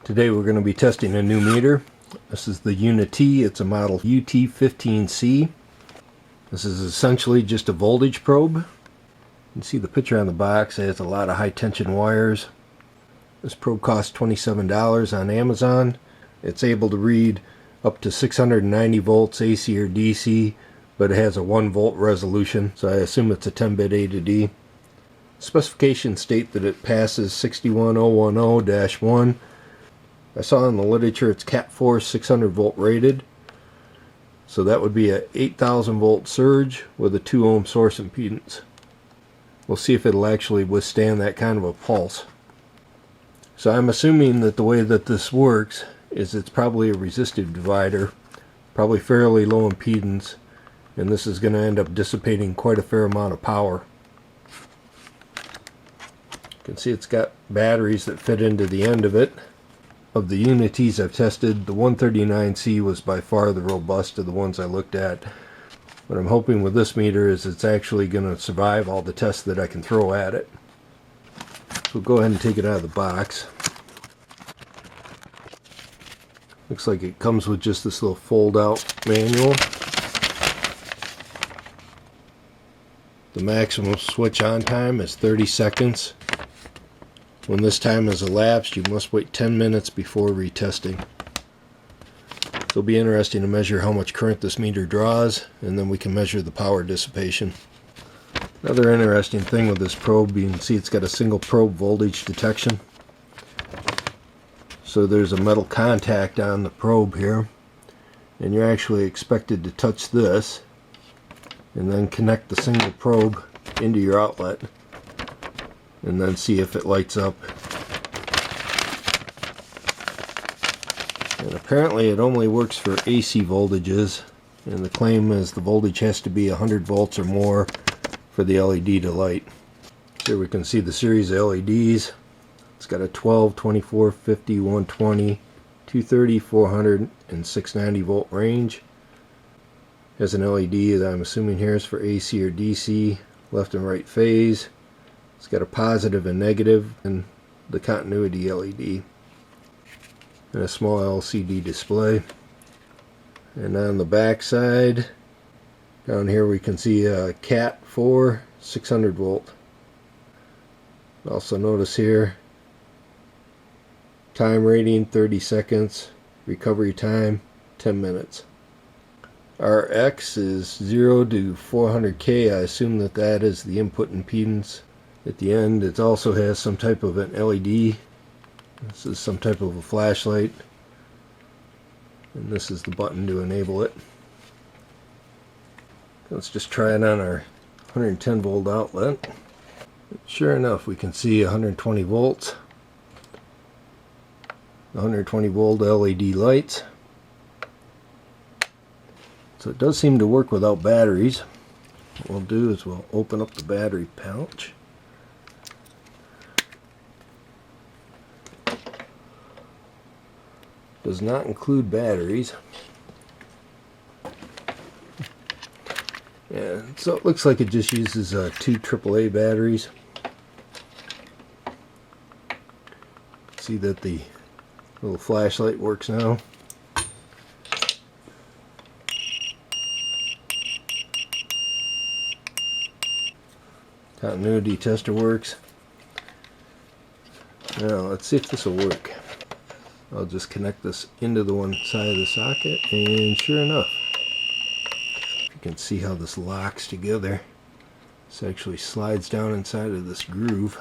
Today we're going to be testing a new meter. This is the UNI-T. It's a model UT15C. This is essentially just a voltage probe. You can see the picture on the box. It has a lot of high tension wires. This probe costs $27 on Amazon. It's able to read up to 690 volts AC or DC, but it has a 1 volt resolution, so I assume it's a 10-bit A to D. Specifications state that it passes 61010-1. I saw in the literature it's Cat 4 600 volt rated, so that would be a 8000 volt surge with a 2 ohm source impedance. We'll see if it'll actually withstand that kind of a pulse. So I'm assuming that the way that this works is it's probably a resistive divider, probably fairly low impedance, and this is going to end up dissipating quite a fair amount of power. You can see it's got batteries that fit into the end of it. Of the UNI-Ts I've tested, the 139C was by far the robust of the ones I looked at. What I'm hoping with this meter is it's actually going to survive all the tests that I can throw at it. So we'll go ahead and take it out of the box. Looks like it comes with just this little fold-out manual. The maximum switch on time is 30 seconds. When this time has elapsed, you must wait 10 minutes before retesting. It'll be interesting to measure how much current this meter draws, and then we can measure the power dissipation. Another interesting thing with this probe, you can see it's got a single probe voltage detection. So there's a metal contact on the probe here, and you're actually expected to touch this and then connect the single probe into your outlet and then see if it lights up. And apparently it only works for AC voltages, and the claim is the voltage has to be 100 volts or more for the LED to light. Here we can see the series of LEDs. It's got a 12, 24, 50, 120, 230, 400, and 690 volt range. Has an LED that I'm assuming here is for AC or DC, left and right phase. It's got a positive and negative and the continuity LED. And a small LCD display. And on the back side, down here we can see a Cat 4 600 volt. Also notice here, time rating 30 seconds, recovery time 10 minutes. Our X is 0 to 400K. I assume that that is the input impedance. At the end it also has some type of an LED. This is some type of a flashlight, and this is the button to enable it. Let's just try it on our 110 volt outlet. Sure enough, we can see 120 volts. 120 volt LED lights. So it does seem to work without batteries. What we'll do is we'll open up the battery pouch. Does not include batteries. Yeah, so it looks like it just uses 2 AAA batteries. See that the little flashlight works now. Continuity tester works. Now let's see if this will work. I'll just connect this into the one side of the socket, and sure enough, you can see how this locks together. This actually slides down inside of this groove,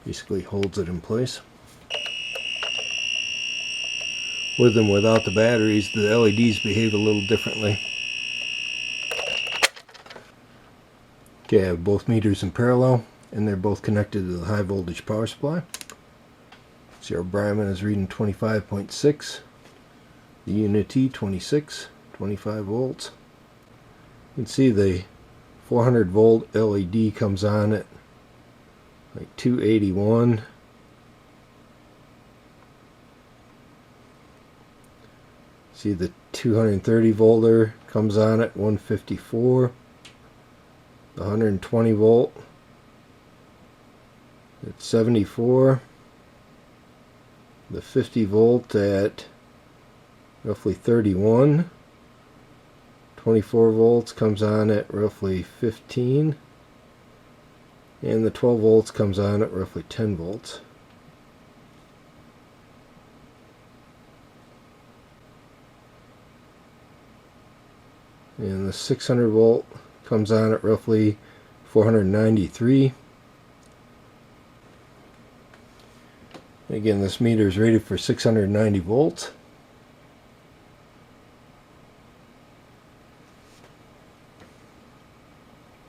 basically holds it in place. With and without the batteries, the LEDs behave a little differently. Okay, I have both meters in parallel, and they're both connected to the high voltage power supply. See, our Brahman is reading 25.6. The UNI-T 26, 25 volts. You can see the 400 volt LED comes on at like 281. See, the 230 volter comes on at 154. The 120 volt at 74. the 50 volt at roughly 31. 24 volts comes on at roughly 15. And the 12 volts comes on at roughly 10 volts. And the 600 volt comes on at roughly 493. Again, this meter is rated for 690 volts.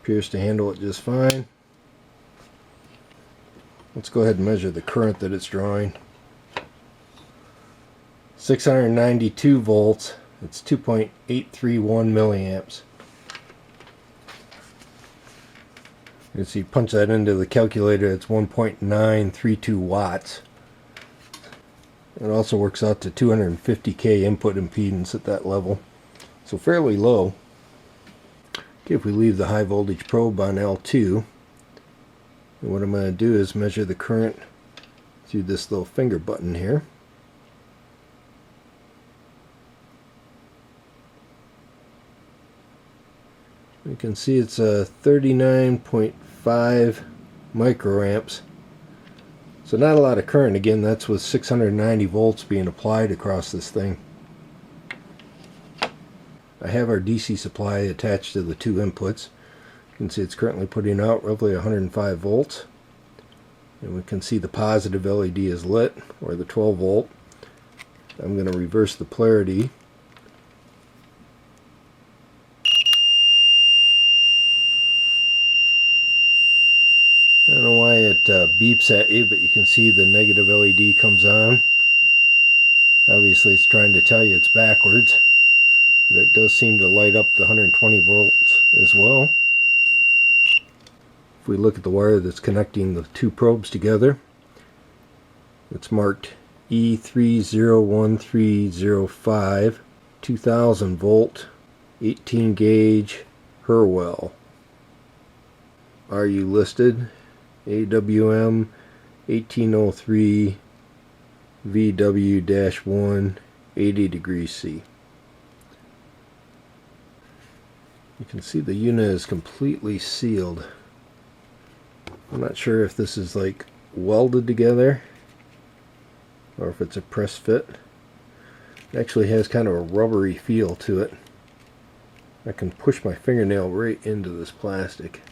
Appears to handle it just fine. Let's go ahead and measure the current that it's drawing. 692 volts. It's 2.831 milliamps. You can see, punch that into the calculator, it's 1.932 watts. It also works out to 250k input impedance at that level, so fairly low. Okay, if we leave the high voltage probe on L2, and what I'm going to do is measure the current through this little finger button here. You can see it's 39.5 microamps. So not a lot of current. Again, that's with 690 volts being applied across this thing. I have our DC supply attached to the two inputs. You can see it's currently putting out roughly 105 volts. And we can see the positive LED is lit, or the 12 volt. I'm going to reverse the polarity. I don't know why it beeps at you, but you can see the negative LED comes on. Obviously it's trying to tell you it's backwards, but it does seem to light up the 120 volts as well. If we look at the wire that's connecting the two probes together, it's marked E301305 2000 volt 18 gauge Hurwell. Are you listed? AWM 1803 VW-1 80 degrees C. You can see the unit is completely sealed. I'm not sure if this is like welded together or if it's a press fit. It actually has kind of a rubbery feel to it. I can push my fingernail right into this plastic.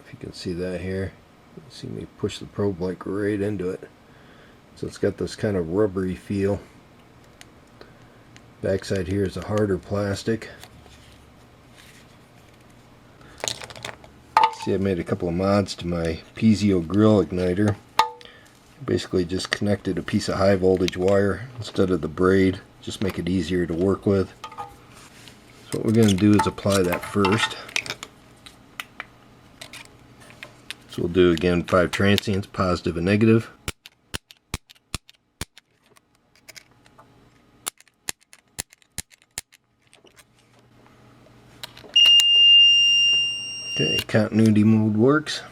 If you can see that here, you can see me push the probe like right into it. So it's got this kind of rubbery feel. Backside here is a harder plastic. See, I made a couple of mods to my piezo grill igniter. Basically just connected a piece of high voltage wire instead of the braid, just make it easier to work with. So what we're going to do is apply that first. So we'll do again 5 transients, positive and negative. Okay, continuity mode works.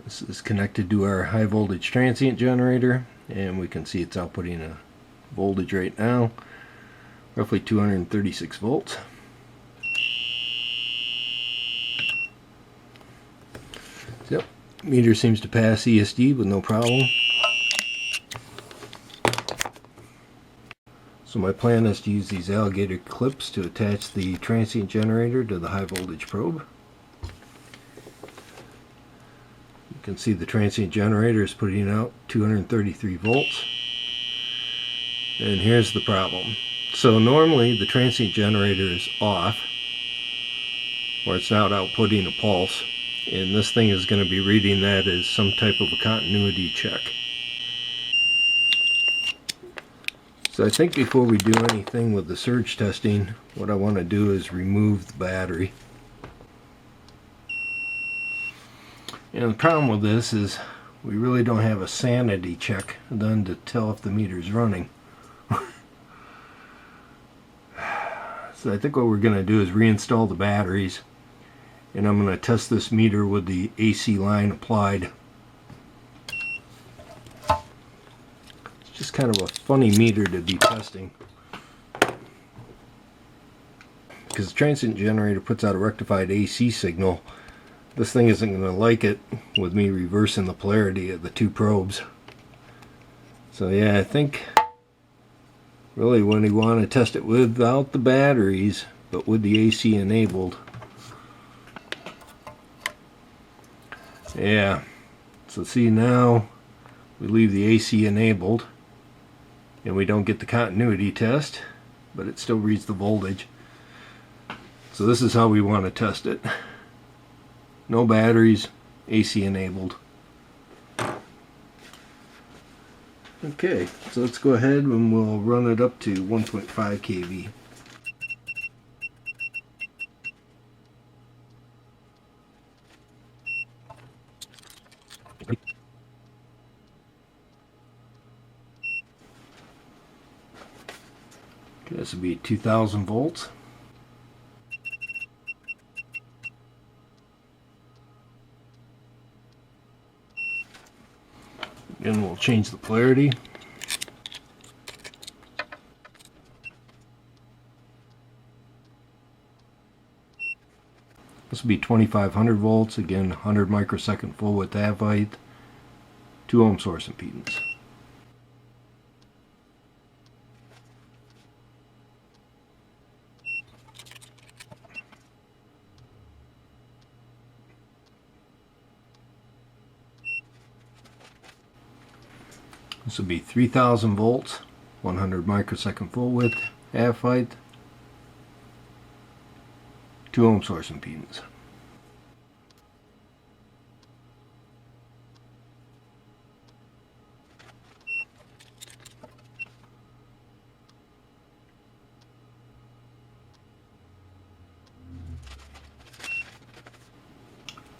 This is connected to our high voltage transient generator, and we can see it's outputting a voltage right now, roughly 236 volts. So, meter seems to pass ESD with no problem. So my plan is to use these alligator clips to attach the transient generator to the high voltage probe. You can see the transient generator is putting out 233 volts. And here's the problem. So normally the transient generator is off, or it's not outputting a pulse, and this thing is going to be reading that as some type of a continuity check. So I think before we do anything with the surge testing, what I want to do is remove the battery. And the problem with this is we really don't have a sanity check done to tell if the meter's running. So I think what we're going to do is reinstall the batteries and I'm going to test this meter with the AC line applied. It's just kind of a funny meter to be testing, because the transient generator puts out a rectified AC signal. This thing isn't going to like it with me reversing the polarity of the two probes. So yeah, I think really when you want to test it without the batteries, but with the AC enabled. Yeah, so see, now we leave the AC enabled and we don't get the continuity test, but it still reads the voltage. So this is how we want to test it. No batteries, AC enabled. Okay, so let's go ahead and we'll run it up to 1.5 kV. Okay, this will be 2000 volts. Again, we'll change the polarity. This will be 2500 volts, again 100 microsecond full width half height, 2 ohm source impedance. This will be 3000 volts, 100 microsecond full width half height, 2 ohm source impedance.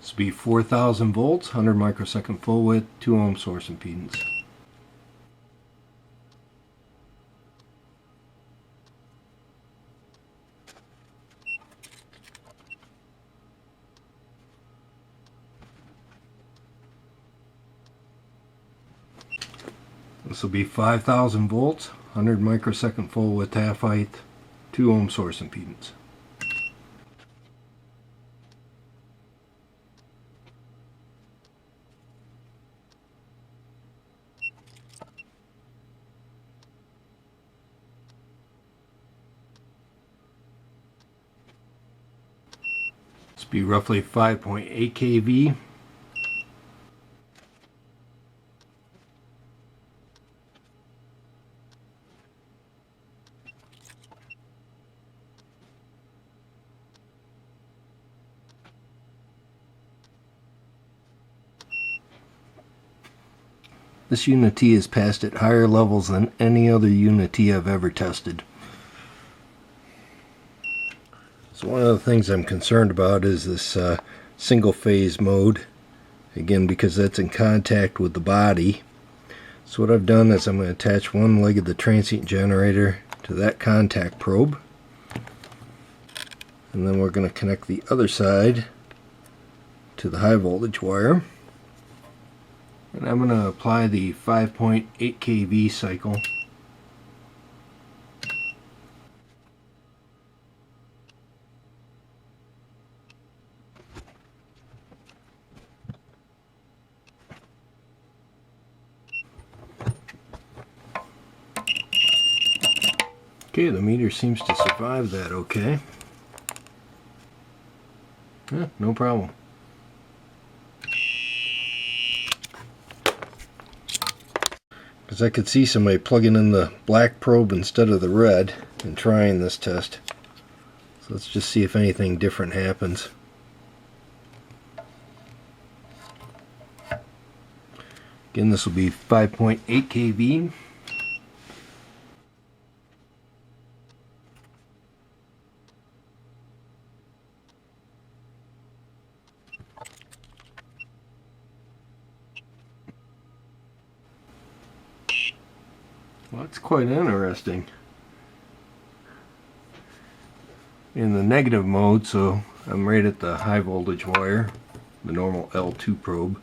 This will be 4000 volts, 100 microsecond full width, 2 ohm source impedance. This will be 5000 volts, 100 microsecond full width half height, 2 ohm source impedance. This will be roughly 5.8 kV. This UNI-T is passed at higher levels than any other UNI-T I've ever tested. So one of the things I'm concerned about is this single phase mode, again because that's in contact with the body. So what I've done is I'm going to attach one leg of the transient generator to that contact probe, and then we're going to connect the other side to the high voltage wire. And I'm going to apply the 5.8 kV cycle. Okay, the meter seems to survive that okay. Yeah, no problem. Because I could see somebody plugging in the black probe instead of the red and trying this test. So let's just see if anything different happens. Again, this will be 5.8 kV. Well, that's quite interesting. In the negative mode, so I'm right at the high voltage wire, the normal L2 probe,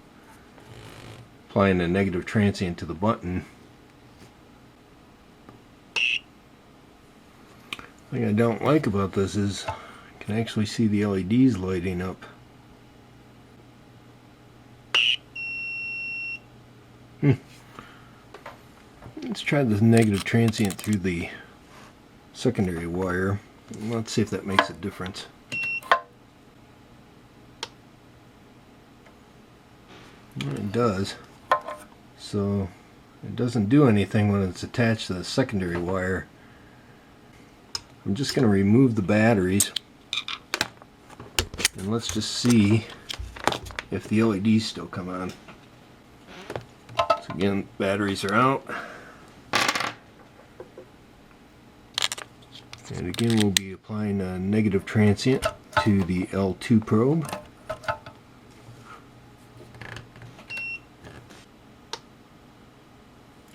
applying a negative transient to the button. The thing I don't like about this is I can actually see the LEDs lighting up. Let's try this negative transient through the secondary wire. Let's see if that makes a difference. It does. So it doesn't do anything when it's attached to the secondary wire. I'm just going to remove the batteries and let's just see if the LEDs still come on. So again, batteries are out. And again, we'll be applying a negative transient to the L2 probe.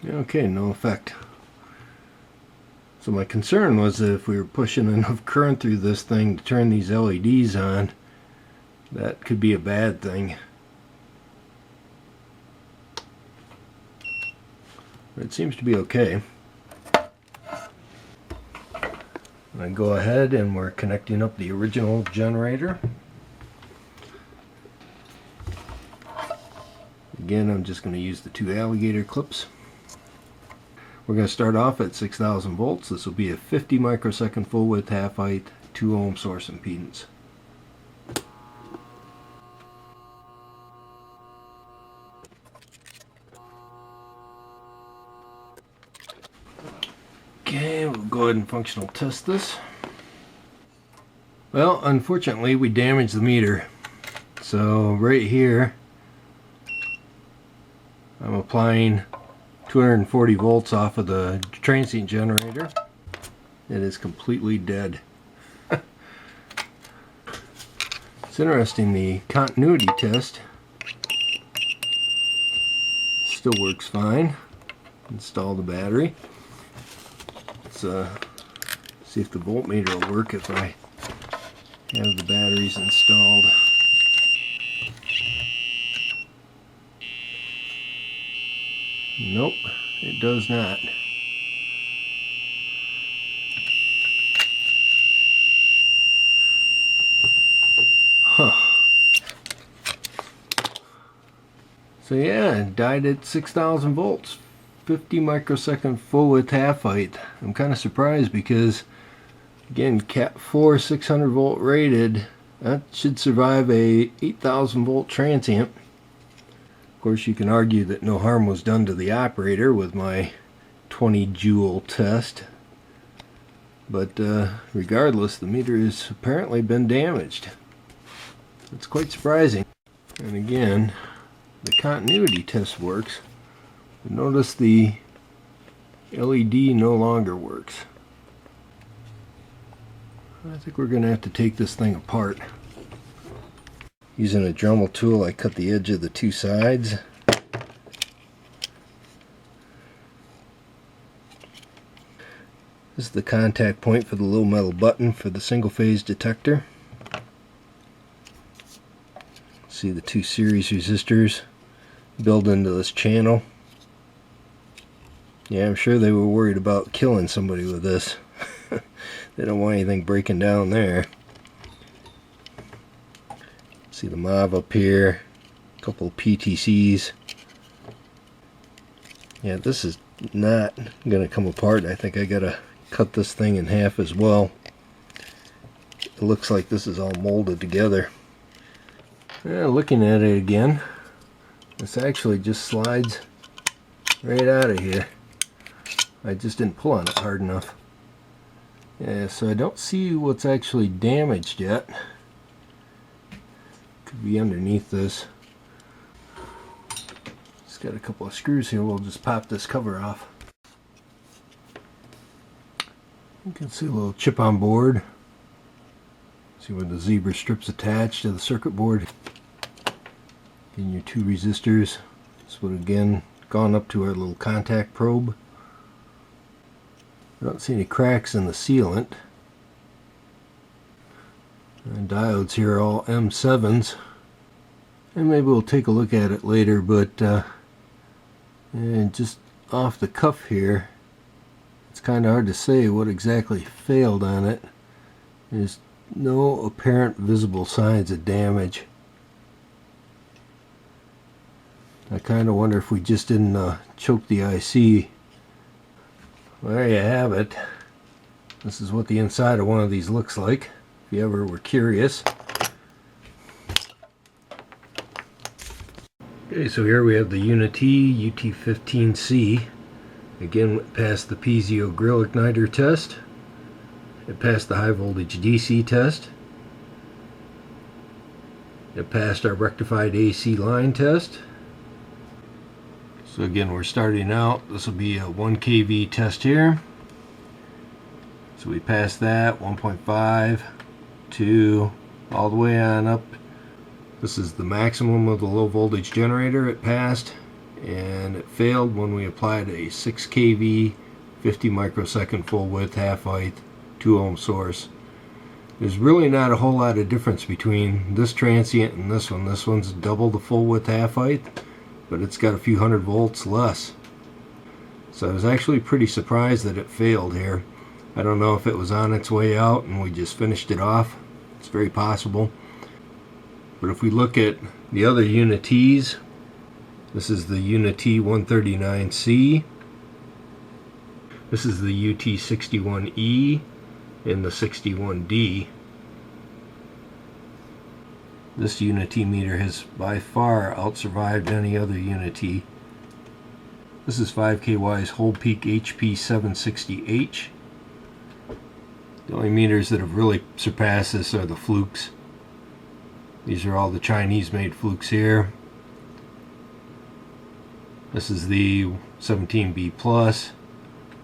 Okay, no effect. So my concern was that if we were pushing enough current through this thing to turn these LEDs on, that could be a bad thing. But it seems to be okay. I go ahead and we're connecting up the original generator. Again, I'm just going to use the 2 alligator clips. We're going to start off at 6,000 volts. This will be a 50 microsecond full width half height 2 ohm source impedance. Okay, we'll go ahead and functional test this. Well, unfortunately we damaged the meter. So right here I'm applying 240 volts off of the transient generator. It is completely dead. It's interesting, the continuity test still works fine. Install the battery. Let's see if the voltmeter will work if I have the batteries installed. Nope, it does not. Huh. So yeah, it died at 6,000 volts. 50 microsecond full width half height. I'm kind of surprised because, again, Cat 4 600 volt rated. That should survive a 8,000 volt transient. Of course, you can argue that no harm was done to the operator with my 20 joule test. But regardless, the meter has apparently been damaged. It's quite surprising. And again, the continuity test works. Notice the LED no longer works. I think we're going to have to take this thing apart. Using a Dremel tool, I cut the edge of the 2 sides. This is the contact point for the little metal button for the single phase detector. See the 2 series resistors built into this channel. Yeah, I'm sure they were worried about killing somebody with this. They don't want anything breaking down there. See the MOV up here, a couple of PTCs. Yeah, this is not going to come apart. I think I got to cut this thing in half as well. It looks like this is all molded together. Yeah, looking at it again, this actually just slides right out of here. I just didn't pull on it hard enough. Yeah, so I don't see what's actually damaged yet. Could be underneath this. It's got a couple of screws here. We'll just pop this cover off. You can see a little chip on board. See where the zebra strip's attached to the circuit board. And your 2 resistors. This would again gone up to our little contact probe. I don't see any cracks in the sealant. And diodes here are all M7s. And maybe we'll take a look at it later, but and just off the cuff here, it's kind of hard to say what exactly failed on it. There's no apparent visible signs of damage. I kind of wonder if we just didn't choke the IC. Well, there you have it. This is what the inside of one of these looks like, if you ever were curious. Okay, so here we have the UNI-T UT15C. Again, it passed the piezo grill igniter test. It passed the high voltage DC test. It passed our rectified AC line test. So again, we're starting out. This will be a 1 kV test here. So we passed that, 1.5, 2, all the way on up. This is the maximum of the low voltage generator. It passed, and it failed when we applied a 6 kV, 50 microsecond full width, half height, 2 ohm source. There's really not a whole lot of difference between this transient and this one. This one's double the full width, half height, but it's got a few hundred volts less. So I was actually pretty surprised that it failed here. I don't know if it was on its way out and we just finished it off. It's very possible. But if we look at the other UNI-Ts, this is the UNI-T UT15C. This is the UT61E and the 61D. This UNI-T meter has by far outsurvived any other UNI-T. This is 5KY's whole peak HP760H. The only meters that have really surpassed this are the flukes. These are all the Chinese made flukes here. This is the 17B plus.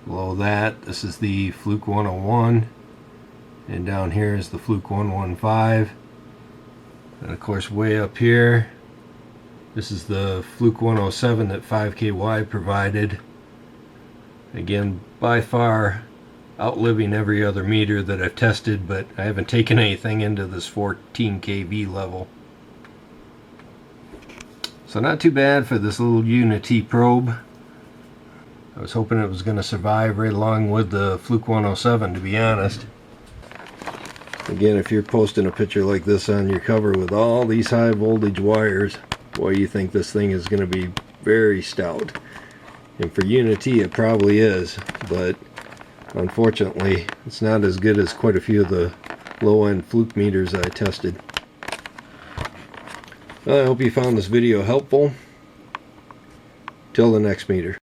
Below that, this is the fluke 101. And down here is the fluke 115. And of course, way up here, this is the fluke 107 that 5KY provided. Again, by far outliving every other meter that I've tested, but I haven't taken anything into this 14 kV level. So not too bad for this little UNI-T probe. I was hoping it was going to survive right along with the fluke 107, to be honest. Again, if you're posting a picture like this on your cover with all these high voltage wires, boy, you think this thing is going to be very stout. And for UNI-T it probably is, but unfortunately it's not as good as quite a few of the low-end fluke meters I tested. Well, I hope you found this video helpful. Till the next meter.